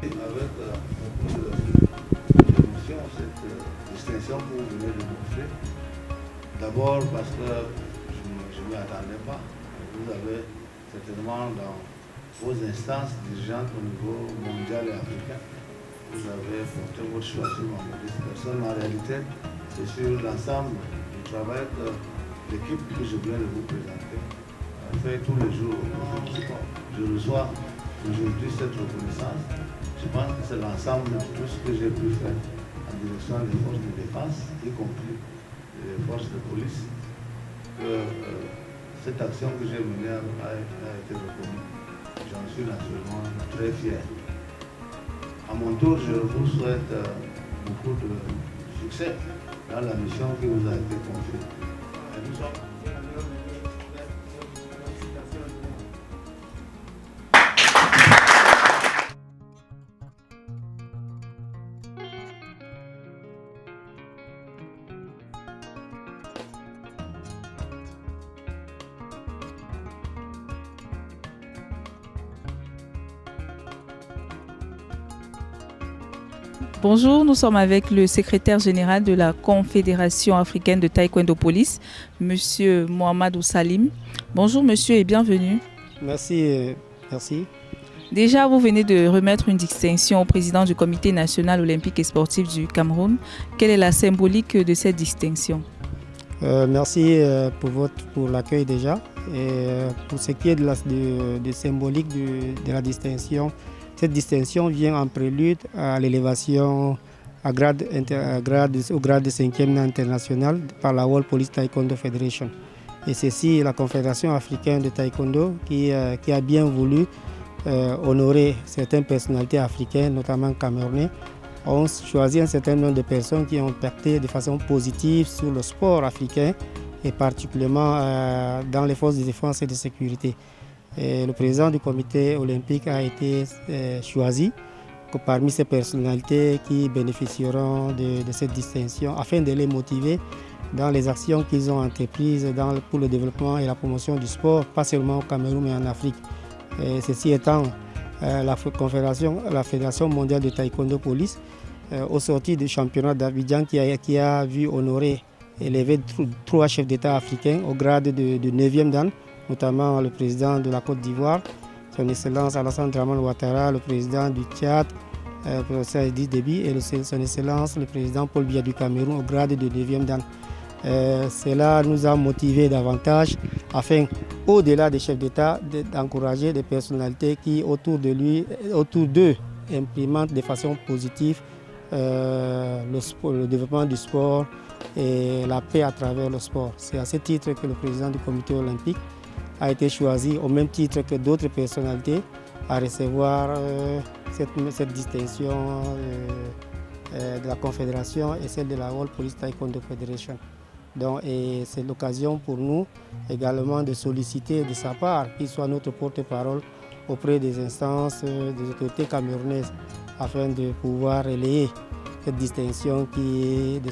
Avec beaucoup d'émotion, cette distinction que vous venez de montrer. D'abord parce que je ne m'y attendais pas. Vous avez certainement dans vos instances dirigeantes au niveau mondial et africain, vous avez porté votre choix sur ma modeste personne. En réalité, c'est sur l'ensemble du travail que l'équipe que je viens de vous présenter fait tous les jours au sport. Je reçois aujourd'hui cette reconnaissance. Je pense que c'est l'ensemble de tout ce que j'ai pu faire en direction des forces de défense, y compris les forces de police, que cette action que j'ai menée a été reconnue. J'en suis naturellement très fier. À mon tour, je vous souhaite beaucoup de succès dans la mission qui vous a été confiée. Et nous sommes... Bonjour, nous sommes avec le secrétaire général de la Confédération africaine de Taekwondo Police, Monsieur Mohamedou Salim. Bonjour monsieur et bienvenue. Merci. Déjà, vous venez de remettre une distinction au président du Comité national olympique et sportif du Cameroun. Quelle est la symbolique de cette distinction? Merci pour l'accueil déjà. Et pour ce qui est de symbolique de la distinction, cette distinction vient en prélude à l'élévation au grade de 5e international par la World Police Taekwondo Federation. Et ceci, la Confédération africaine de Taekwondo qui a bien voulu honorer certaines personnalités africaines, notamment camerounais, ont choisi un certain nombre de personnes qui ont impacté de façon positive sur le sport africain et particulièrement dans les forces de défense et de sécurité. Et le président du comité olympique a été choisi parmi ces personnalités qui bénéficieront de cette distinction afin de les motiver dans les actions qu'ils ont entreprises pour le développement et la promotion du sport, pas seulement au Cameroun mais en Afrique. Et ceci étant, la Fédération mondiale de Taekwondo Police, au sortir du championnat d'Abidjan qui a vu honorer élever 3 chefs d'État africains au grade de 9e dan, notamment le président de la Côte d'Ivoire, son Excellence Alassane Dramane Ouattara, le président du Tchad, le professeur Idriss Déby, et son Excellence le président Paul Biya du Cameroun au grade de 9e dan. Cela nous a motivés davantage afin, au-delà des chefs d'État, d'encourager des personnalités qui, autour d'eux, implémentent de façon positive le développement du sport et la paix à travers le sport. C'est à ce titre que le président du comité olympique a été choisi, au même titre que d'autres personnalités, à recevoir cette distinction de la Confédération et celle de la World Police Taekwondo Federation. Donc, c'est l'occasion pour nous également de solliciter de sa part qu'il soit notre porte-parole auprès des instances, des autorités camerounaises, afin de pouvoir relayer cette distinction qui est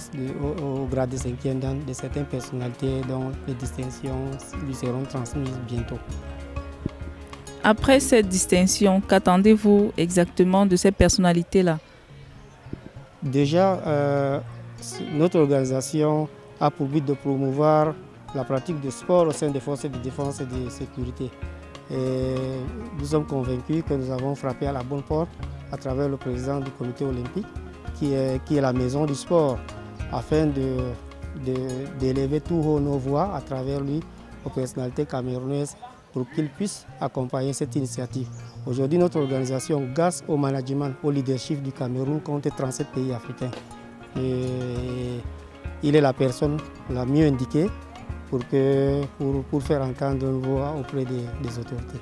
au grade de 5e dan de certaines personnalités dont les distinctions lui seront transmises bientôt. Après cette distinction, qu'attendez-vous exactement de ces personnalités-là? Déjà, notre organisation a pour but de promouvoir la pratique du sport au sein des forces de défense et de sécurité. Et nous sommes convaincus que nous avons frappé à la bonne porte à travers le président du comité olympique, qui est la maison du sport, afin d'élever tout haut nos voix à travers lui aux personnalités camerounaises pour qu'ils puissent accompagner cette initiative. Aujourd'hui, notre organisation, grâce au management, au leadership du Cameroun, compte 37 pays africains. Et il est la personne la mieux indiquée pour faire entendre une voix auprès des autorités.